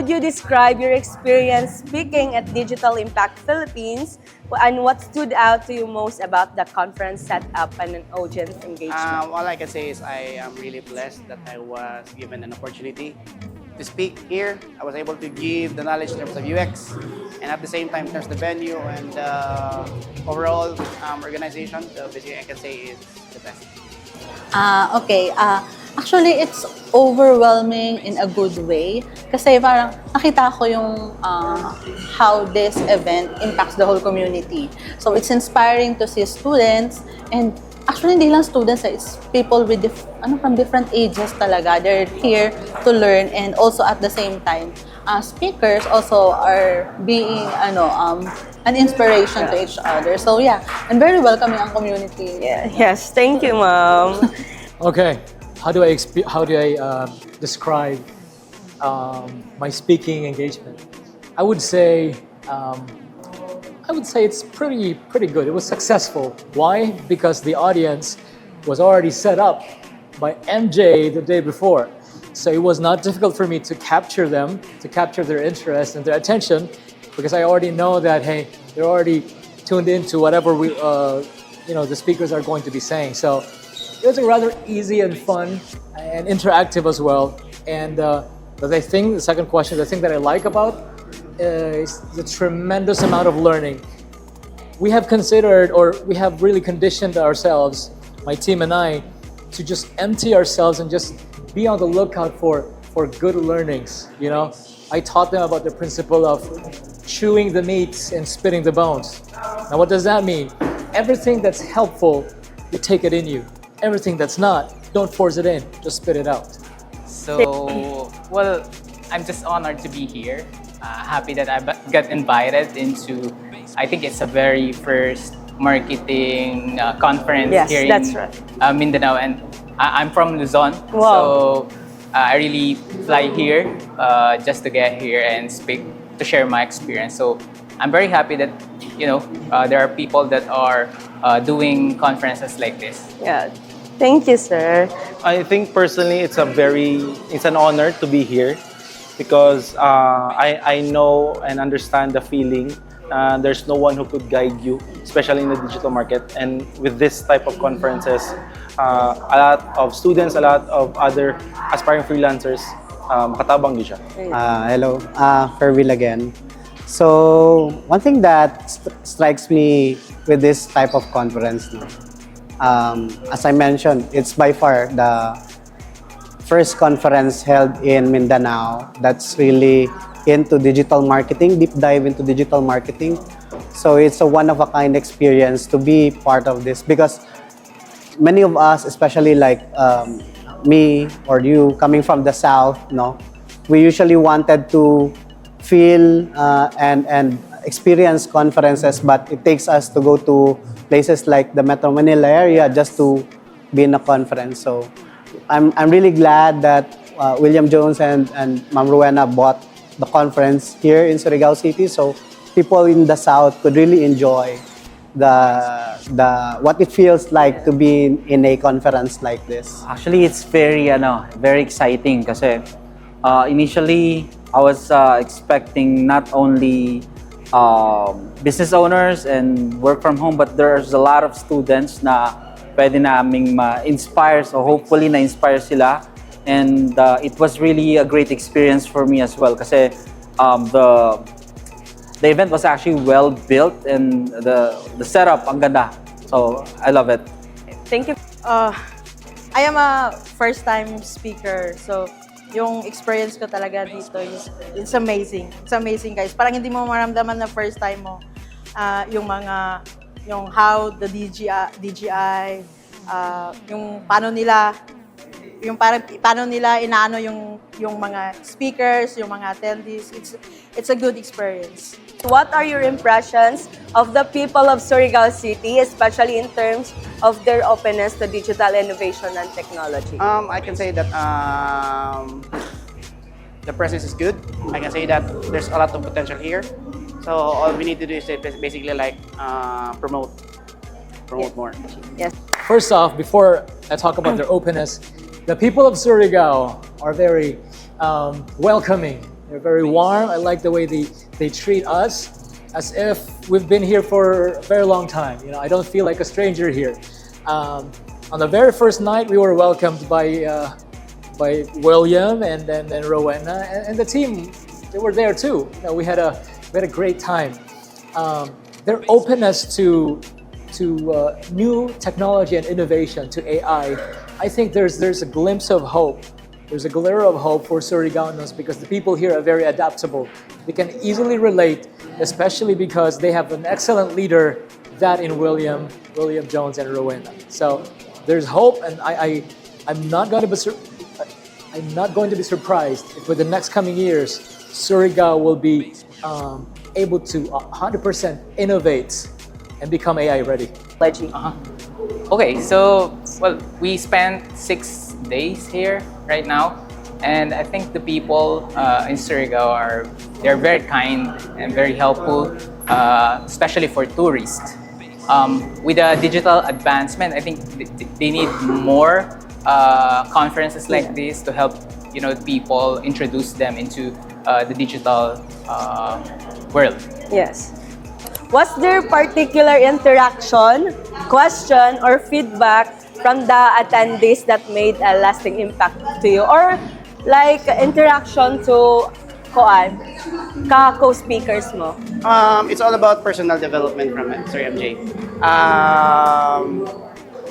would you describe your experience speaking at Digital Impact Philippines, and what stood out to you most about the conference setup and an audience engagement? All I can say is I am really blessed that I was given an opportunity to speak here. I was able to give the knowledge in terms of UX, and at the same time, in terms of the venue and overall organization. So basically, I can say is the best. Okay. Actually, it's overwhelming in a good way. Kasi parang nakita ko yung how this event impacts the whole community. So it's inspiring to see students, and actually hindi lang students, it's people with from different ages talaga. They're here to learn, and also at the same time, speakers also are being an inspiration to each other. So yeah, and very welcoming ang community. Yeah. Yes, thank you, Ma'am. Okay, how do I describe my speaking engagement? I would say it's pretty good. It was successful. Why? Because the audience was already set up by MJ the day before, so it was not difficult for me to capture them, to capture their interest and their attention, because I already know that hey, they're already tuned into whatever the speakers are going to be saying. So it was a rather easy and fun and interactive as well. And the second question, the thing that I like about is the tremendous amount of learning. We have considered, or we have really conditioned ourselves, my team and I, to just empty ourselves and just be on the lookout for good learnings. I taught them about the principle of chewing the meat and spitting the bones. Now, what does that mean? Everything that's helpful, you take it in you. Everything that's not, don't force it in, just spit it out. So, well, I'm just honored to be here. Happy that I got invited into, I think it's a very first marketing conference here in Mindanao, and I'm from Luzon. Wow. So I really fly here just to get here and speak, to share my experience. So I'm very happy that there are people that are doing conferences like this. Yeah. Thank you, sir. I think personally it's an honor to be here because I know and understand the feeling. There's no one who could guide you, especially in the digital market. And with this type of conferences, a lot of students, a lot of other aspiring freelancers, makatabang din siya. Hello, Ferville again. So one thing that strikes me with this type of conference, as I mentioned, it's by far the first conference held in Mindanao that's really into digital marketing, deep dive into digital marketing. So it's a one-of-a-kind experience to be part of this, because many of us, especially like me or you coming from the South, we usually wanted to feel and experience conferences, but it takes us to go to places like the Metro Manila area just to be in a conference. So I'm really glad that William Jones and Ma'am Rowena bought the conference here in Surigao City, so people in the South could really enjoy the what it feels like to be in a conference like this. Actually, it's very exciting kasi initially I was expecting not only business owners and work from home, but there's a lot of students na pwede naming ma-inspire, so hopefully na-inspire sila. And it was really a great experience for me as well kasi the event was actually well built and the setup ang ganda. So I love it. Thank you. I am a first-time speaker, so yung experience ko talaga dito is it's amazing. It's amazing, guys. Parang hindi mo maramdaman na first time mo yung how the DGI, yung paano nila inaano yung mga speakers, yung mga attendees. It's a good experience. What are your impressions of the people of Surigao City, especially in terms of their openness to digital innovation and technology? I can say that the presence is good. I can say that there's a lot of potential here. So all we need to do is basically like promote more. Yes. First off, before I talk about their openness, the people of Surigao are very welcoming They're very warm. I like the way they treat us as if we've been here for a very long time. You know, I don't feel like a stranger here. On the very first night, we were welcomed by William and then Rowena and the team. They were there too. You know, we had a great time. Their openness to new technology and innovation, to AI, I think there's a glimpse of hope. There's a glimmer of hope for Surigaonos because the people here are very adaptable. They can easily relate, especially because they have an excellent leader, that in William Jones and Rowena. So there's hope, and I'm not going to be surprised if with the next coming years, Surigao will be able to 100% innovate and become AI ready. Leggy. Okay, so well, we spent 6 days here right now, and I think the people in Surigao they're very kind and very helpful, especially for tourists. With the digital advancement, I think they need more conferences like this to help people introduce them into the digital world. Yes. Was there particular interaction, question, or feedback from the attendees that made a lasting impact to you? Or like interaction to co-speakers mo? It's all about personal development from Sir MJ.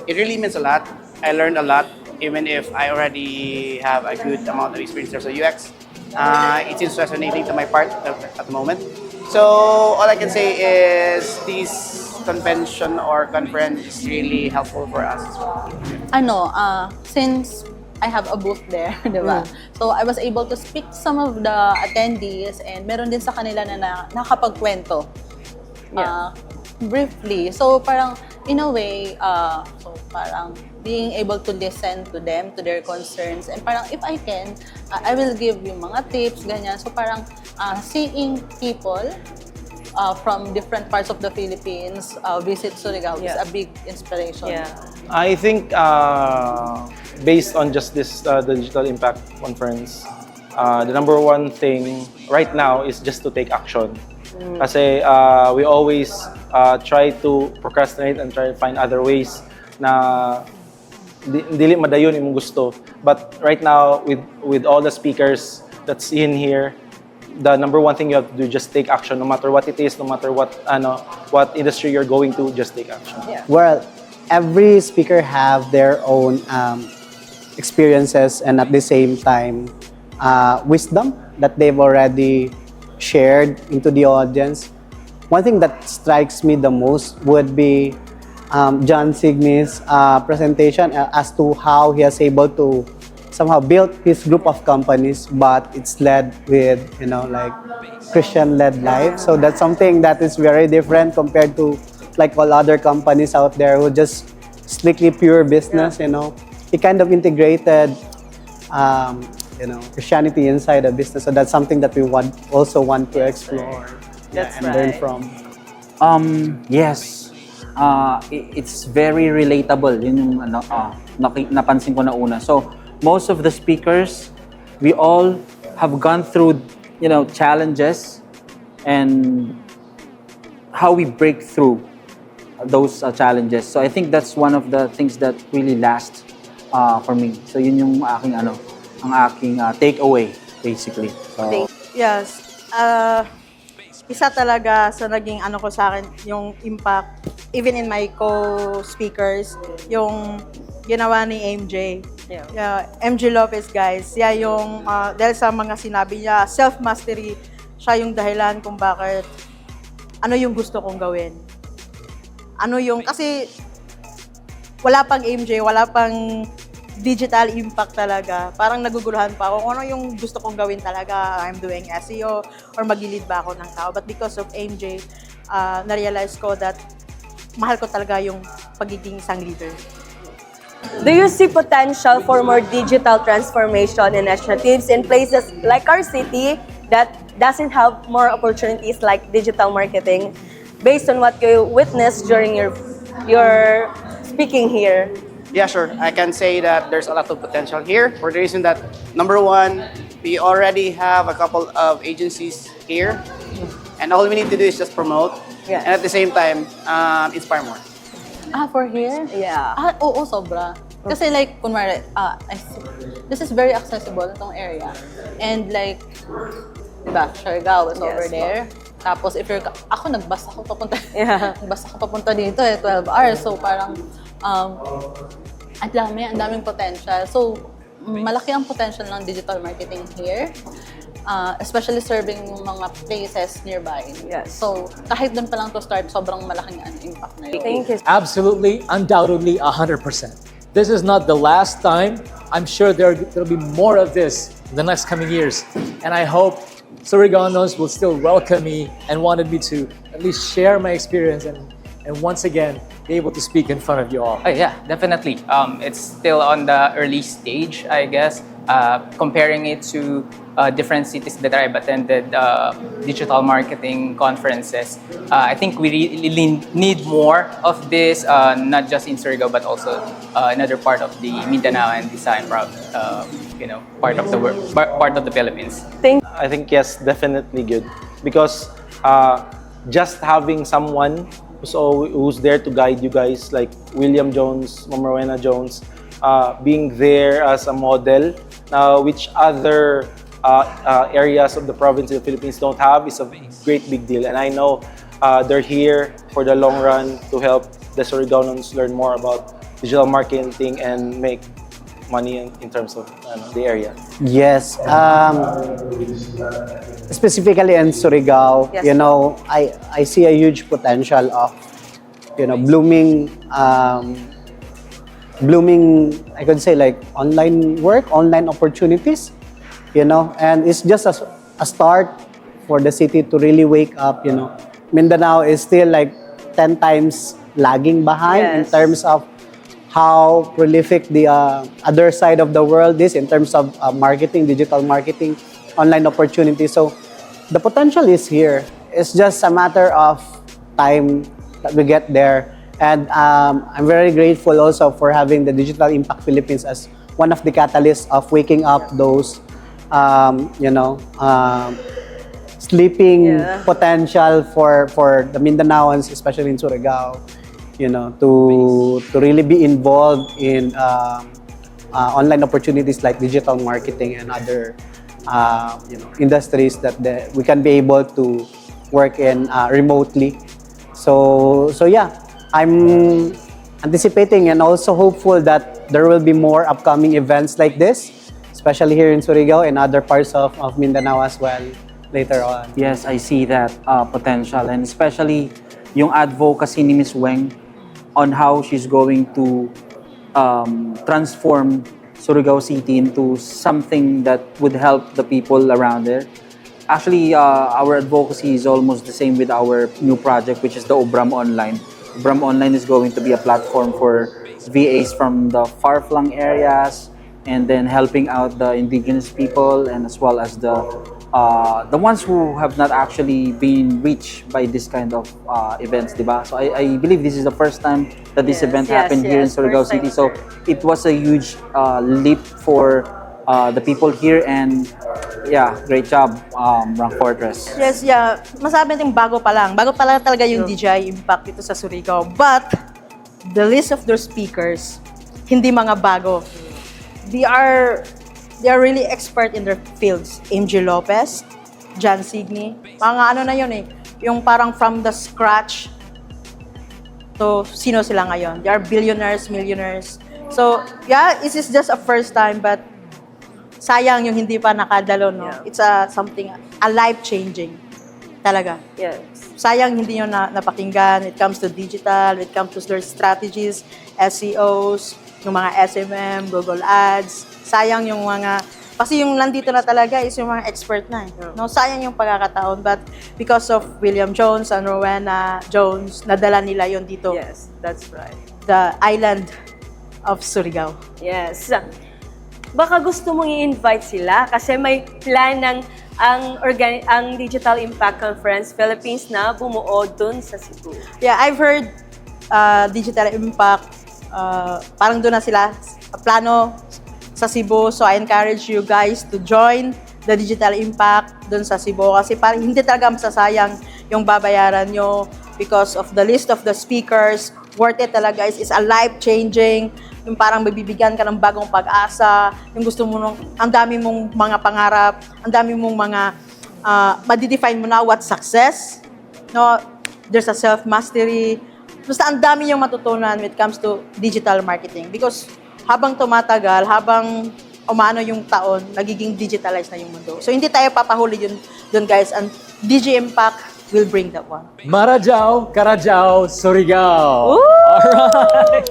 It really means a lot. I learned a lot, even if I already have a good amount of experience as a UX. It seems fascinating to my part at the moment. So all I can say is this convention or conference is really helpful for us as well. Since I have a booth there, di ba? So I was able to speak to some of the attendees and meron din sa kanila na nakapagkwento. Briefly. So parang in a way, so parang being able to listen to them, to their concerns, and parang if I can, I will give you mga tips, ganyan. So parang seeing people from different parts of the Philippines visit Surigao is a big inspiration. Yeah. I think based on just this the Digital Impact Conference, the number one thing right now is just to take action. Kasi we always try to procrastinate and try to find other ways na dili madayon imong gusto. But right now, with all the speakers that's in here, the number one thing you have to do, just take action, no matter what it is, no matter what industry you're going to, just take action. Yeah. Well, every speaker have their own experiences and at the same time wisdom that they've already shared into the audience. One thing that strikes me the most would be John Signy's presentation as to how he is able to somehow build his group of companies, but it's led with, like Christian-led life. So that's something that is very different compared to like all other companies out there who just strictly pure business, He kind of integrated, Christianity inside a business. So that's something that we also want to explore and learn from. Yes. It's very relatable. Yun yung napansin ko na una. So, most of the speakers, we all have gone through, challenges and how we break through those challenges. So, I think that's one of the things that really last for me. So, yun yung aking takeaway, basically. So, Yes. Isa talaga sa naging ko sa akin, yung impact, even in my co-speakers, yung ginawa ni MJ. MJ Lopez, guys. Yung, dahil sa mga sinabi niya, self-mastery, siya yung dahilan kung bakit, ano yung gusto kong gawin. Kasi wala pang MJ, wala pang digital impact talaga. Parang naguguluhan pa ako kung ano yung gusto kong gawin talaga. I'm doing SEO or mag-lead ba ako ng tao. But because of MJ, na-realize ko that mahal ko talaga yung pagiging isang leader. Do you see potential for more digital transformation initiatives in places like our city that doesn't have more opportunities like digital marketing based on what you witnessed during your speaking here? Yeah, sure. I can say that there's a lot of potential here for the reason that, number one, We already have a couple of agencies here, and all we need to do is just promote, Yes. and at the same time, inspire more. For here? Yeah. Oo, sobra. Kasi like, kunwari, this is very accessible, itong area. And like, diba, Surigao is over Yes, there. Tapos if you're, ako nagbas ako papunta, Yeah. nagbas ako papunta dito 12 hours. So parang, ang daming potential. So, malaki ang potential ng digital marketing here. Especially serving yung mga places nearby. Yes. So, kahit doon pa lang to start, sobrang malaking impact na yun. Thank you. Absolutely, undoubtedly, 100%. This is not the last time. I'm sure there'll be more of this in the next coming years. And I hope Surigaonos will still welcome me and wanted me to at least share my experience and once again, be able to speak in front of you all. Oh, yeah, definitely. It's still on the early stage, I guess. Comparing it to different cities that I've attended digital marketing conferences, I think we really need more of this, not just in Surigao, but also another part of the Mindanao and Visayas, part of the world, part of the Philippines. I think yes, definitely good because just having someone who's there to guide you guys, like William Jones, Ma'am Rowena Jones, being there as a model, which other areas of the province of the Philippines don't have, is a great big deal. And I know they're here for the long run to help the Surigaonons learn more about digital marketing and make money in terms of the area. Yes. Specifically in Surigao, Yes. I see a huge potential of, blooming, I could say like online work, online opportunities, and it's just a start for the city to really wake up, Mindanao is still like 10 times lagging behind in Yes. terms of how prolific the other side of the world is in terms of marketing, digital marketing, online opportunities. So the potential is here. It's just a matter of time that we get there. And I'm very grateful also for having the Digital Impact Philippines as one of the catalysts of waking up those, sleeping Yeah. potential for the Mindanaoans, especially in Surigao. To really be involved in online opportunities like digital marketing and other industries that we can be able to work in remotely. So yeah, I'm anticipating and also hopeful that there will be more upcoming events like this, especially here in Surigao and other parts of Mindanao as well later on. Yes, I see that potential, and especially yung advocacy ni Ms. Weng on how she's going to transform Surigao City into something that would help the people around there. Actually, our advocacy is almost the same with our new project, which is the Obram Online. Obram Online is going to be a platform for VAs from the far-flung areas, and then helping out the indigenous people, and as well as the ones who have not actually been reached by this kind of events, diba? So I believe this is the first time that this event happened here in Surigao first time City. So it was a huge leap for the people here, and yeah, great job, Rank Fortress. Yes, yeah. Masabi natin bago pa lang. Bago pa lang talaga yung DJI Impact dito sa Surigao. But, the list of their speakers, hindi mga bago. They are really expert in their fields. MJ Lopez, John Signy, mga ano na yun eh. Yung parang from the scratch. So, sino sila ngayon? They are billionaires, millionaires. So, yeah, this is just a first time, but sayang yung hindi pa nakadalo, no? Yeah. It's something, a life-changing. Talaga. Yes. Sayang hindi nyo napakinggan. It comes to digital, it comes to their strategies, SEOs, yung mga SMM, Google Ads. Sayang yung mga, kasi yung nandito na talaga is yung mga expert na. No? Sayang yung pagkakataon. But because of William Jones and Rowena Jones, nadala nila yon dito. Yes, that's right. The island of Surigao. Yes. Baka gusto mong i-invite sila kasi may plan ng ang Digital Impact Conference Philippines na bumuo dun sa Cebu. Yeah, I've heard Digital Impact, parang doon na sila, plano sa Cebu. So I encourage you guys to join the digital impact dun sa Cebu kasi parang hindi talaga masasayang yung babayaran nyo because of the list of the speakers. Worth it talaga, is a life-changing, yung parang mabibigyan ka ng bagong pag-asa, yung gusto mo nung, ang dami mong mga pangarap, ang dami mong mga, madidefine mo na what success, no? There's a self-mastery, basta ang dami yung matutunan when it comes to digital marketing because habang tumatagal, habang umano yung taon, nagiging digitalized na yung mundo. So hindi tayo papahuli dun guys, and DG Impact will bring that one. Marajao, Karajao, Surigao. All right.